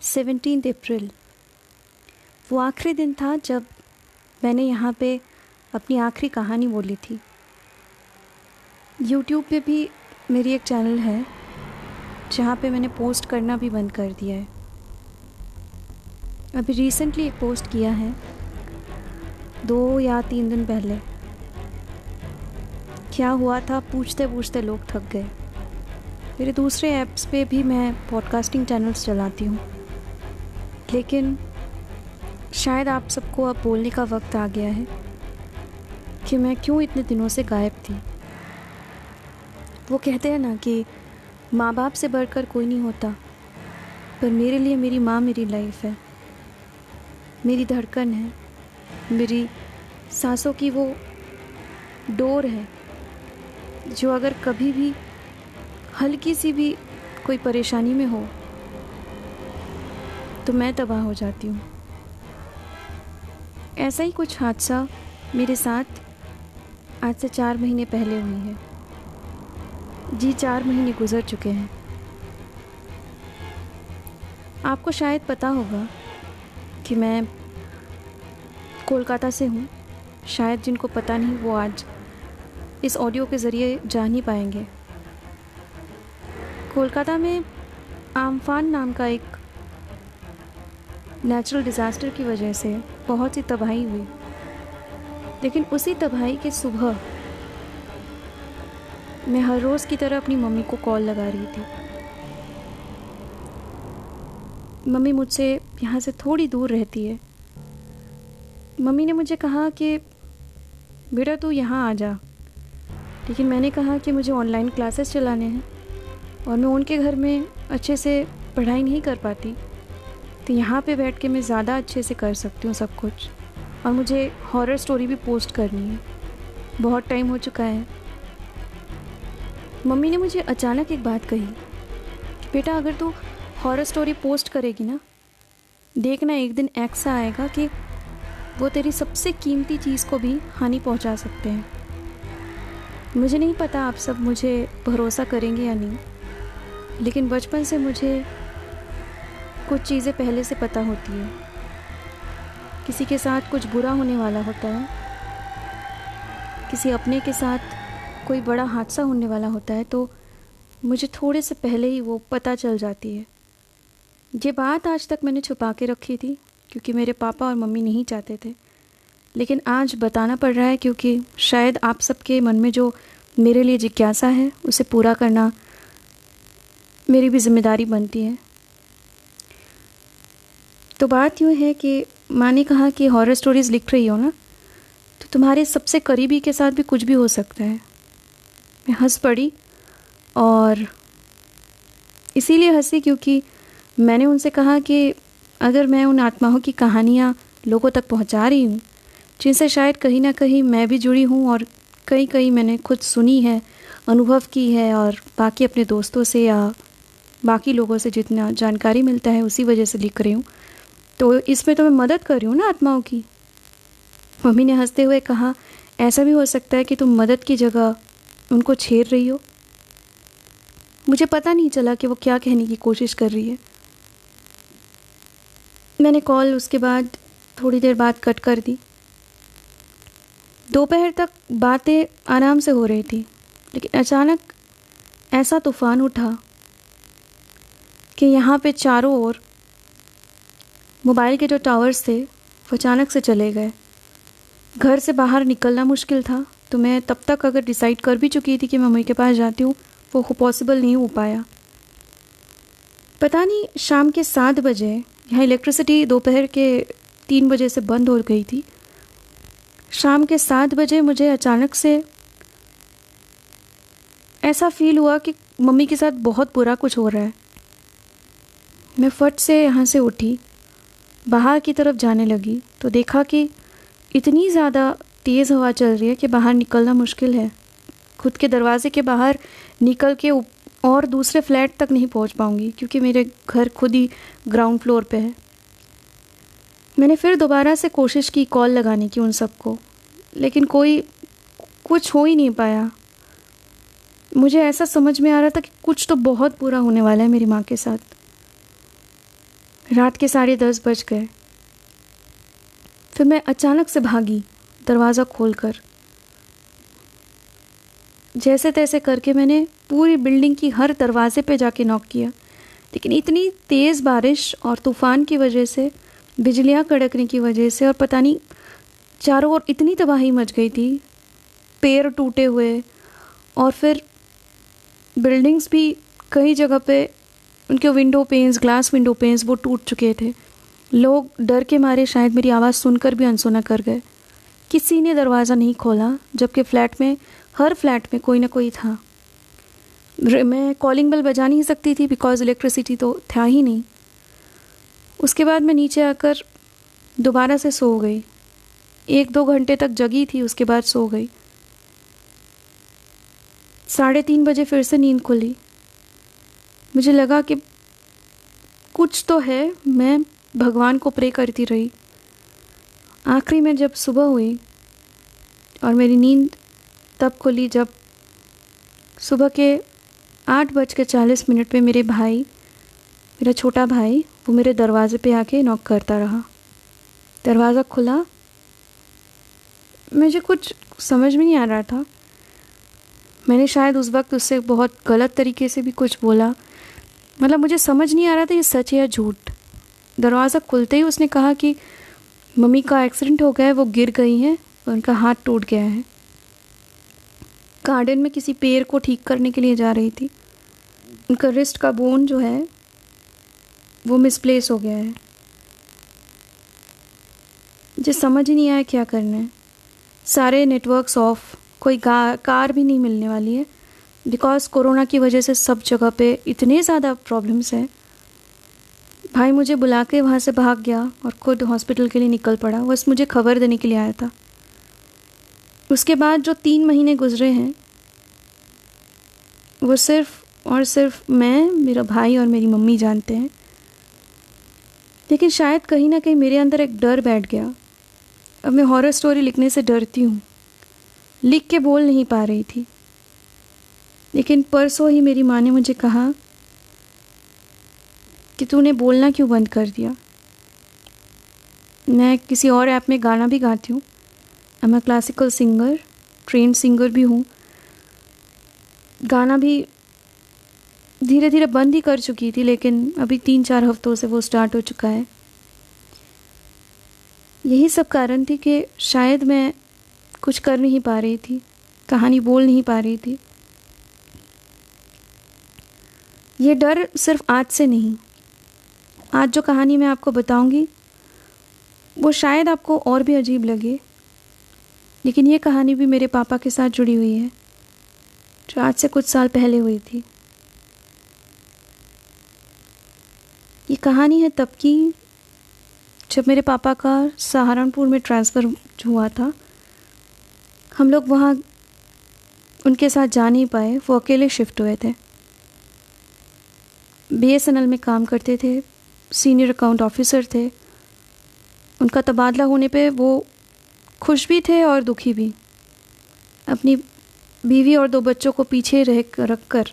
17 अप्रैल वो आखिरी दिन था जब मैंने यहाँ पे अपनी आखिरी कहानी बोली थी। यूट्यूब पे भी मेरी एक चैनल है जहाँ पे मैंने पोस्ट करना भी बंद कर दिया है। अभी रिसेंटली एक पोस्ट किया है 2 या 3 दिन पहले। क्या हुआ था पूछते पूछते लोग थक गए। मेरे दूसरे ऐप्स पे भी मैं पॉडकास्टिंग चैनल्स चलाती हूँ, लेकिन शायद आप सबको अब बोलने का वक्त आ गया है कि मैं क्यों इतने दिनों से गायब थी। वो कहते हैं ना कि माँ बाप से बढ़कर कोई नहीं होता, पर मेरे लिए मेरी माँ मेरी लाइफ है, मेरी धड़कन है, मेरी सांसों की वो डोर है जो अगर कभी भी हल्की सी भी कोई परेशानी में हो तो मैं तबाह हो जाती हूँ। ऐसा ही कुछ हादसा मेरे साथ आज से 4 महीने पहले हुई है। जी 4 महीने गुजर चुके हैं। आपको शायद पता होगा कि मैं कोलकाता से हूँ। शायद जिनको पता नहीं वो आज इस ऑडियो के ज़रिए जान ही पाएंगे। कोलकाता में आम्फान नाम का एक नेचुरल डिज़ास्टर की वजह से बहुत सी तबाही हुई, लेकिन उसी तबाही के सुबह मैं हर रोज़ की तरह अपनी मम्मी को कॉल लगा रही थी। मम्मी मुझसे यहाँ से थोड़ी दूर रहती है। मम्मी ने मुझे कहा कि बेटा तू यहाँ आ जा, लेकिन मैंने कहा कि मुझे ऑनलाइन क्लासेस चलाने हैं और मैं उनके घर में अच्छे से पढ़ाई नहीं कर पाती, तो यहाँ पे बैठ के मैं ज़्यादा अच्छे से कर सकती हूँ सब कुछ। और मुझे हॉरर स्टोरी भी पोस्ट करनी है, बहुत टाइम हो चुका है। मम्मी ने मुझे अचानक एक बात कही कि बेटा अगर तू हॉरर स्टोरी पोस्ट करेगी ना, देखना एक दिन ऐसा आएगा कि वो तेरी सबसे कीमती चीज़ को भी हानि पहुंचा सकते हैं। मुझे नहीं पता आप सब मुझे भरोसा करेंगे या नहीं, लेकिन बचपन से मुझे कुछ चीज़ें पहले से पता होती है। किसी के साथ कुछ बुरा होने वाला होता है, किसी अपने के साथ कोई बड़ा हादसा होने वाला होता है, तो मुझे थोड़े से पहले ही वो पता चल जाती है। ये बात आज तक मैंने छुपा के रखी थी क्योंकि मेरे पापा और मम्मी नहीं चाहते थे, लेकिन आज बताना पड़ रहा है क्योंकि शायद आप सबके मन में जो मेरे लिए जिज्ञासा है उसे पूरा करना मेरी भी जिम्मेदारी बनती है। तो बात यूँ है कि माँ ने कहा कि हॉरर स्टोरीज़ लिख रही हो ना, तो तुम्हारे सबसे करीबी के साथ भी कुछ भी हो सकता है। मैं हंस पड़ी, और इसीलिए हंसी क्योंकि मैंने उनसे कहा कि अगर मैं उन आत्माओं की कहानियाँ लोगों तक पहुँचा रही हूँ जिनसे शायद कहीं ना कहीं मैं भी जुड़ी हूँ, और कहीं कहीं मैंने खुद सुनी है, अनुभव की है, और बाकी अपने दोस्तों से या बाकी लोगों से जितना जानकारी मिलता है उसी वजह से लिख रही हूँ, तो इसमें तो मैं मदद कर रही हूँ ना आत्माओं की। मम्मी ने हंसते हुए कहा, ऐसा भी हो सकता है कि तुम मदद की जगह उनको छेड़ रही हो। मुझे पता नहीं चला कि वो क्या कहने की कोशिश कर रही है। मैंने कॉल उसके बाद थोड़ी देर बाद कट कर दी। दोपहर तक बातें आराम से हो रही थी, लेकिन अचानक ऐसा तूफान उठा कि यहाँ पे चारों ओर मोबाइल के जो टावर्स थे वो अचानक से चले गए। घर से बाहर निकलना मुश्किल था, तो मैं तब तक अगर डिसाइड कर भी चुकी थी कि मम्मी के पास जाती हूँ, वो पॉसिबल नहीं हो पाया। पता नहीं शाम के 7 बजे, यहाँ इलेक्ट्रिसिटी दोपहर के 3 बजे से बंद हो गई थी। शाम के 7 बजे मुझे अचानक से ऐसा फील हुआ कि मम्मी के साथ बहुत बुरा कुछ हो रहा है। मैं फट से यहाँ से उठी, बाहर की तरफ जाने लगी, तो देखा कि इतनी ज़्यादा तेज़ हवा चल रही है कि बाहर निकलना मुश्किल है। खुद के दरवाजे के बाहर निकल के और दूसरे फ्लैट तक नहीं पहुंच पाऊंगी क्योंकि मेरे घर खुद ही ग्राउंड फ्लोर पे है। मैंने फिर दोबारा से कोशिश की कॉल लगाने की उन सबको, लेकिन कुछ हो ही नहीं पाया। मुझे ऐसा समझ में आ रहा था कि कुछ तो बहुत बुरा होने वाला है मेरी माँ के साथ। रात के 10:30 बज गए। फिर मैं अचानक से भागी, दरवाज़ा खोलकर। जैसे तैसे करके मैंने पूरी बिल्डिंग की हर दरवाजे पे जाके नॉक किया, लेकिन इतनी तेज़ बारिश और तूफ़ान की वजह से, बिजलियाँ कड़कने की वजह से, और पता नहीं चारों ओर इतनी तबाही मच गई थी, पेड़ टूटे हुए, और फिर बिल्डिंग्स भी कई जगह पे उनके window panes, glass window panes वो टूट चुके थे। लोग डर के मारे शायद मेरी आवाज़ सुनकर भी अनसुना कर गए। किसी ने दरवाज़ा नहीं खोला, जबकि हर फ्लैट में कोई ना कोई था। मैं कॉलिंग बेल बजा नहीं सकती थी, बिकॉज़ इलेक्ट्रिसिटी तो था ही नहीं। उसके बाद मैं नीचे आकर दोबारा से सो गई। 1-2 घंटे तक जगी थी, उसके बाद सो गई। 3:30 बजे फिर से नींद खुली। मुझे लगा कि कुछ तो है। मैं भगवान को प्रे करती रही। आखिरी में जब सुबह हुई और मेरी नींद तब खुली जब सुबह के 8:40 पे मेरा छोटा भाई, वो मेरे दरवाजे पे आके नॉक करता रहा। दरवाज़ा खुला। मुझे कुछ समझ में नहीं आ रहा था। मैंने शायद उस वक्त उससे बहुत गलत तरीके से भी कुछ बोला। मतलब मुझे समझ नहीं आ रहा था ये सच है या झूठ। दरवाज़ा खुलते ही उसने कहा कि मम्मी का एक्सीडेंट हो गया है, वो गिर गई हैं और उनका हाथ टूट गया है। गार्डन में किसी पेड़ को ठीक करने के लिए जा रही थी। उनका रिस्ट का बोन जो है वो मिसप्लेस हो गया है। मुझे समझ ही नहीं आया क्या करना है। सारे नेटवर्क्स ऑफ, कोई कार भी नहीं मिलने वाली है, बिकॉज़ कोरोना की वजह से सब जगह पे इतने ज़्यादा प्रॉब्लम्स हैं। भाई मुझे बुला के वहाँ से भाग गया और खुद हॉस्पिटल के लिए निकल पड़ा। बस मुझे खबर देने के लिए आया था। उसके बाद जो 3 महीने गुजरे हैं, वो सिर्फ और सिर्फ मैं, मेरा भाई और मेरी मम्मी जानते हैं। लेकिन शायद कहीं ना कहीं मेरे अंदर एक डर बैठ गया। अब मैं हॉरर स्टोरी लिखने से डरती हूँ। लिख के बोल नहीं पा रही थी। लेकिन परसों ही मेरी माँ ने मुझे कहा कि तूने बोलना क्यों बंद कर दिया। मैं किसी और ऐप में गाना भी गाती हूँ। I am a classical singer, trend singer भी हूँ। गाना भी धीरे धीरे बंद ही कर चुकी थी, लेकिन अभी 3-4 हफ्तों से वो स्टार्ट हो चुका है। यही सब कारण थी कि शायद मैं कुछ कर नहीं पा रही थी, कहानी बोल नहीं पा रही थी। ये डर सिर्फ आज से नहीं, आज जो कहानी मैं आपको बताऊंगी वो शायद आपको और भी अजीब लगे, लेकिन ये कहानी भी मेरे पापा के साथ जुड़ी हुई है, जो आज से कुछ साल पहले हुई थी। ये कहानी है तब की, जब मेरे पापा का सहारनपुर में ट्रांसफ़र हुआ था। हम लोग वहाँ उनके साथ जा नहीं पाए, वो अकेले शिफ्ट हुए थे। BSNL में काम करते थे, सीनियर अकाउंट ऑफिसर थे। उनका तबादला होने पे वो खुश भी थे और दुखी भी। अपनी बीवी और 2 बच्चों को पीछे रख कर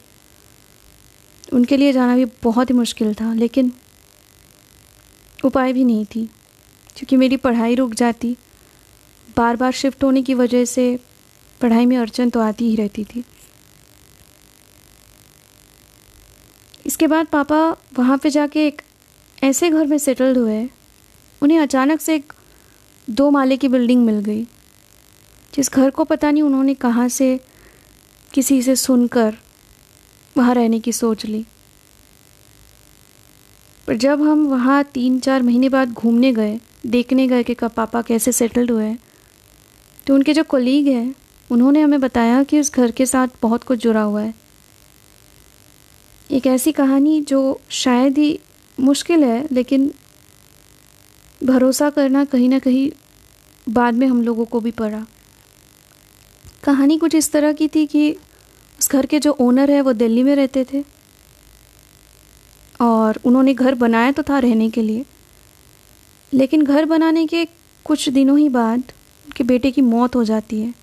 उनके लिए जाना भी बहुत ही मुश्किल था, लेकिन उपाय भी नहीं थी, क्योंकि मेरी पढ़ाई रुक जाती। बार बार शिफ्ट होने की वजह से पढ़ाई में अड़चन तो आती ही रहती थी। इसके बाद पापा वहाँ पे जाके एक ऐसे घर में सेटल्ड हुए, उन्हें अचानक से एक 2 माले की बिल्डिंग मिल गई, जिस घर को पता नहीं उन्होंने कहाँ से किसी से सुनकर वहाँ रहने की सोच ली। पर जब हम वहाँ 3-4 महीने बाद घूमने गए, देखने गए कि पापा कैसे सेटल्ड हुए, तो उनके जो कोलीग हैं उन्होंने हमें बताया कि उस घर के साथ बहुत कुछ जुड़ा हुआ है। एक ऐसी कहानी जो शायद ही मुश्किल है, लेकिन भरोसा करना कहीं ना कहीं बाद में हम लोगों को भी पड़ा। कहानी कुछ इस तरह की थी कि उस घर के जो ओनर है वो दिल्ली में रहते थे और उन्होंने घर बनाया तो था रहने के लिए, लेकिन घर बनाने के कुछ दिनों ही बाद उनके बेटे की मौत हो जाती है।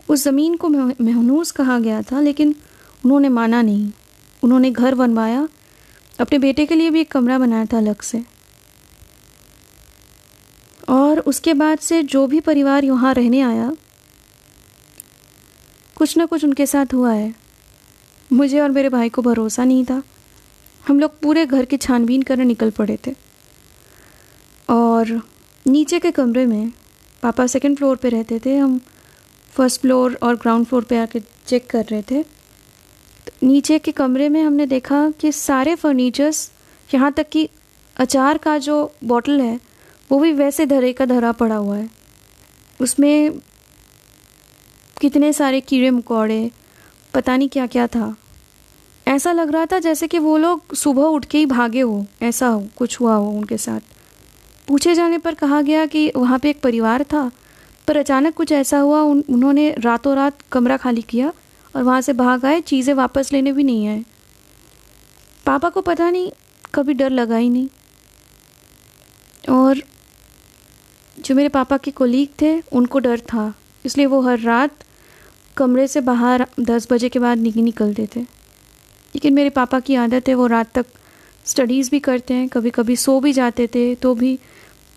उस ज़मीन को महनूस कहा गया था, लेकिन उन्होंने माना नहीं। उन्होंने घर बनवाया अपने बेटे के लिए भी एक कमरा बनाया था अलग से। और उसके बाद से जो भी परिवार यहाँ रहने आया, कुछ ना कुछ उनके साथ हुआ है। मुझे और मेरे भाई को भरोसा नहीं था। हम लोग पूरे घर की छानबीन करने निकल पड़े थे। और नीचे के कमरे में पापा सेकंड फ्लोर पे रहते थे, हम फर्स्ट फ्लोर और ग्राउंड फ्लोर पे आके चेक कर रहे थे। तो नीचे के कमरे में हमने देखा कि सारे फर्नीचर्स, यहाँ तक कि अचार का जो बॉटल है वो भी वैसे धरे का धरा पड़ा हुआ है। उसमें कितने सारे कीड़े मकोड़े, पता नहीं क्या क्या था। ऐसा लग रहा था जैसे कि वो लोग सुबह उठ के ही भागे हो, ऐसा हो कुछ हुआ हो उनके साथ। पूछे जाने पर कहा गया कि वहाँ पे एक परिवार था, पर अचानक कुछ ऐसा हुआ, उन्होंने रातों रात कमरा खाली किया और वहाँ से भाग आए, चीज़ें वापस लेने भी नहीं आए। पापा को पता नहीं कभी डर लगा ही नहीं। और जो मेरे पापा के कोलीग थे उनको डर था, इसलिए वो हर रात कमरे से बाहर 10 बजे के बाद नहीं निकलते थे। लेकिन मेरे पापा की आदत है, वो रात तक स्टडीज़ भी करते हैं, कभी कभी सो भी जाते थे तो भी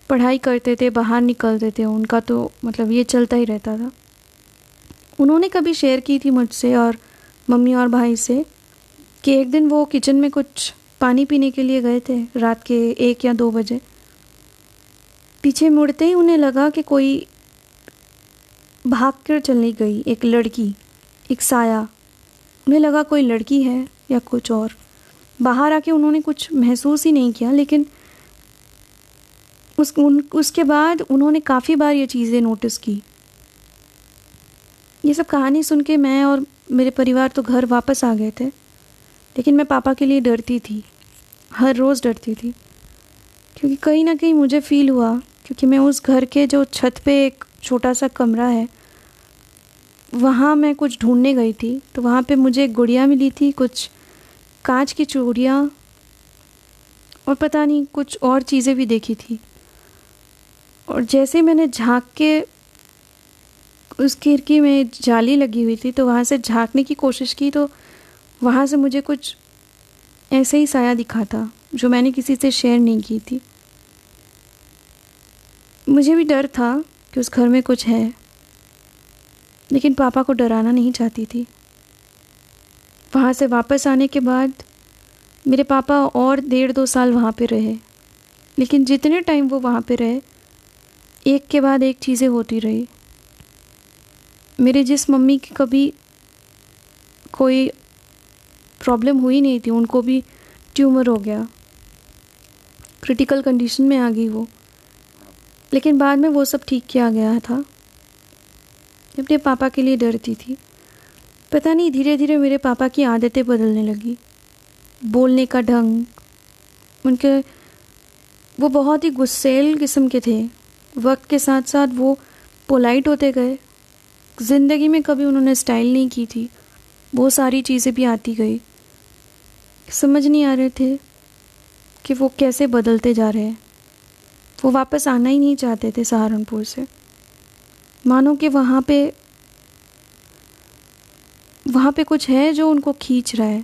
पढ़ाई करते थे, बाहर निकलते थे। उनका तो मतलब ये चलता ही रहता था। उन्होंने कभी शेयर की थी मुझसे और मम्मी और भाई से कि एक दिन वो किचन में कुछ पानी पीने के लिए गए थे रात के 1 या 2 बजे। पीछे मुड़ते ही उन्हें लगा कि कोई भाग कर चली गई, एक लड़की, एक साया। उन्हें लगा कोई लड़की है या कुछ और। बाहर आके उन्होंने कुछ महसूस ही नहीं किया, लेकिन उसके बाद उन्होंने काफ़ी बार ये चीज़ें नोटिस की। ये सब कहानी सुन के मैं और मेरे परिवार तो घर वापस आ गए थे, लेकिन मैं पापा के लिए डरती थी, हर रोज़ डरती थी। क्योंकि कहीं ना कहीं मुझे फ़ील हुआ, क्योंकि मैं उस घर के जो छत पे एक छोटा सा कमरा है, वहाँ मैं कुछ ढूंढने गई थी। तो वहाँ पे मुझे एक गुड़िया मिली थी, कुछ कांच की चूड़ियाँ और पता नहीं कुछ और चीज़ें भी देखी थी। और जैसे मैंने झांक के, उस खिड़की में जाली लगी हुई थी, तो वहाँ से झांकने की कोशिश की, तो वहाँ से मुझे कुछ ऐसे ही साया दिखा था जो मैंने किसी से शेयर नहीं की थी। मुझे भी डर था कि उस घर में कुछ है, लेकिन पापा को डराना नहीं चाहती थी। वहाँ से वापस आने के बाद मेरे पापा और 1.5-2 साल वहाँ पे रहे, लेकिन जितने टाइम वो वहाँ पे रहे, एक के बाद एक चीज़ें होती रही। मेरे जिस मम्मी की कभी कोई प्रॉब्लम हुई नहीं थी, उनको भी ट्यूमर हो गया, क्रिटिकल कंडीशन में आ गई वो। लेकिन बाद में वो सब ठीक किया गया था। अपने पापा के लिए डरती थी। पता नहीं धीरे धीरे मेरे पापा की आदतें बदलने लगी, बोलने का ढंग उनके, वो बहुत ही गुस्सैल किस्म के थे। वक्त के साथ साथ वो पोलाइट होते गए। ज़िंदगी में कभी उन्होंने स्टाइल नहीं की थी, बहुत सारी चीज़ें भी आती गई। समझ नहीं आ रहे थे कि वो कैसे बदलते जा रहे हैं। वो वापस आना ही नहीं चाहते थे सहारनपुर से, मानो कि वहाँ पे कुछ है जो उनको खींच रहा है।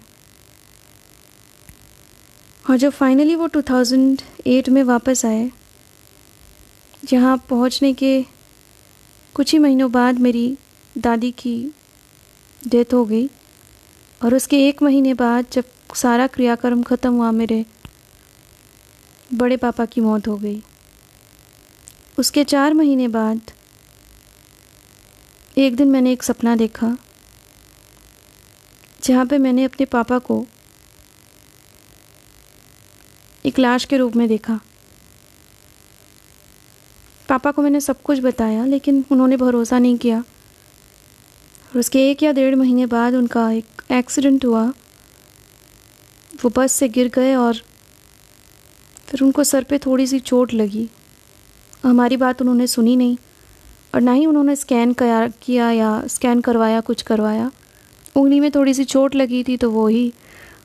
और जब फाइनली वो 2008 में वापस आए, जहाँ पहुँचने के कुछ ही महीनों बाद मेरी दादी की डेथ हो गई। और उसके 1 महीने बाद जब सारा क्रियाक्रम ख़त्म हुआ, मेरे बड़े पापा की मौत हो गई। उसके 4 महीने बाद एक दिन मैंने एक सपना देखा, जहाँ पे मैंने अपने पापा को एक लाश के रूप में देखा। पापा को मैंने सब कुछ बताया, लेकिन उन्होंने भरोसा नहीं किया। और उसके 1 या 1.5 महीने बाद उनका एक एक्सीडेंट हुआ। वो बस से गिर गए और फिर उनको सर पे थोड़ी सी चोट लगी। हमारी बात उन्होंने सुनी नहीं, और ना ही उन्होंने स्कैन किया या स्कैन करवाया, कुछ करवाया। उंगली में थोड़ी सी चोट लगी थी, तो वो ही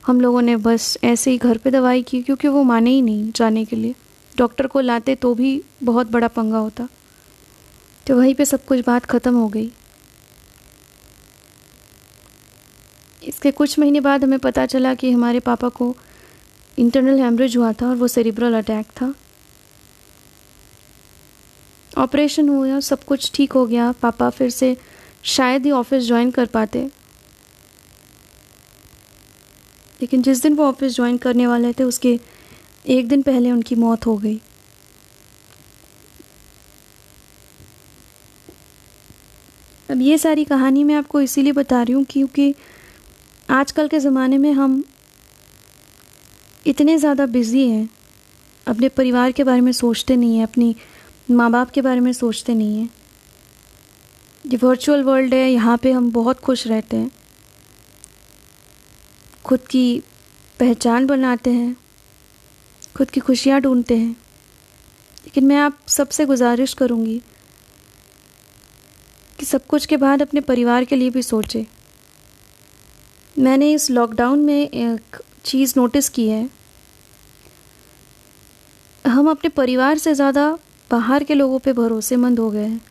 हम लोगों ने बस ऐसे ही घर पे दवाई की, क्योंकि वो माने ही नहीं जाने के लिए। डॉक्टर को लाते तो भी बहुत बड़ा पंगा होता। तो वहीं पे सब कुछ बात ख़त्म हो गई। इसके कुछ महीने बाद हमें पता चला कि हमारे पापा को इंटरनल हेमरेज हुआ था और वो सेरिब्रल अटैक था। ऑपरेशन हुआ, सब कुछ ठीक हो गया। पापा फिर से शायद ही ऑफिस ज्वाइन कर पाते, लेकिन जिस दिन वो ऑफिस ज्वाइन करने वाले थे उसके एक दिन पहले उनकी मौत हो गई। अब ये सारी कहानी मैं आपको इसीलिए बता रही हूँ क्योंकि आजकल के ज़माने में हम इतने ज़्यादा बिज़ी हैं, अपने परिवार के बारे में सोचते नहीं हैं, अपनी माँ बाप के बारे में सोचते नहीं हैं। ये वर्चुअल वर्ल्ड है, यहाँ पे हम बहुत खुश रहते हैं, खुद की पहचान बनाते हैं, खुद की खुशियाँ ढूंढते हैं। लेकिन मैं आप सबसे गुजारिश करूँगी कि सब कुछ के बाद अपने परिवार के लिए भी सोचें। मैंने इस लॉकडाउन में एक चीज़ नोटिस की है, हम अपने परिवार से ज़्यादा बाहर के लोगों पे भरोसेमंद हो गए हैं।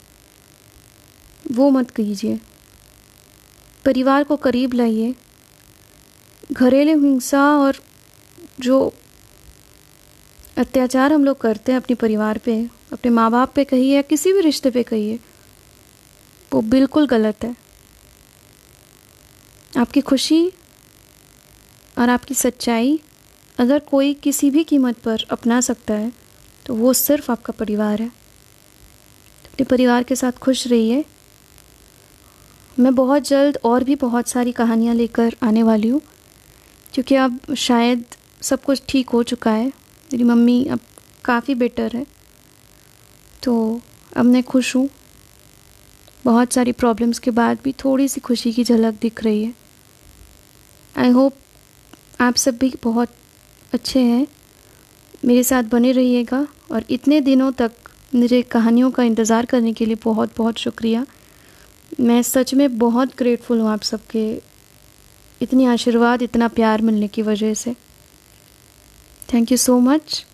वो मत कीजिए, परिवार को करीब लाइए। घरेलू हिंसा और जो अत्याचार हम लोग करते हैं अपने परिवार पे, अपने माँ बाप पे कहिए या किसी भी रिश्ते पे कहिए, वो बिल्कुल गलत है। आपकी खुशी और आपकी सच्चाई अगर कोई किसी भी कीमत पर अपना सकता है तो वो सिर्फ आपका परिवार है। अपने परिवार के साथ खुश रहिए। मैं बहुत जल्द और भी बहुत सारी कहानियाँ लेकर आने वाली हूँ, क्योंकि अब शायद सब कुछ ठीक हो चुका है। मेरी मम्मी अब काफ़ी बेटर है, तो अब मैं खुश हूँ। बहुत सारी प्रॉब्लम्स के बाद भी थोड़ी सी खुशी की झलक दिख रही है। आई होप आप सब भी बहुत अच्छे हैं। मेरे साथ बने रहिएगा और इतने दिनों तक मेरे कहानियों का इंतज़ार करने के लिए बहुत बहुत शुक्रिया। मैं सच में बहुत ग्रेटफुल हूँ आप सबके इतनी आशीर्वाद, इतना प्यार मिलने की वजह से। Thank you so much.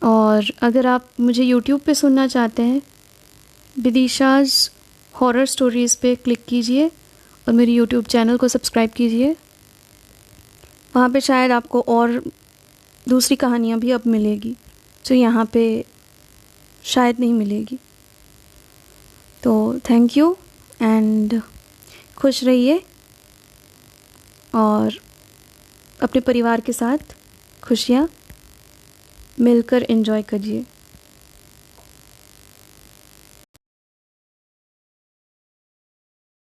और अगर आप मुझे यूट्यूब पे सुनना चाहते हैं, विदिशाज़ हॉरर स्टोरीज़ पे क्लिक कीजिए और मेरे यूट्यूब चैनल को सब्सक्राइब कीजिए। वहाँ पे शायद आपको और दूसरी कहानियाँ भी अब मिलेगी जो यहाँ पे शायद नहीं मिलेगी। तो थैंक यू एंड खुश रहिए और अपने परिवार के साथ खुशियाँ मिलकर एंजॉय करिए।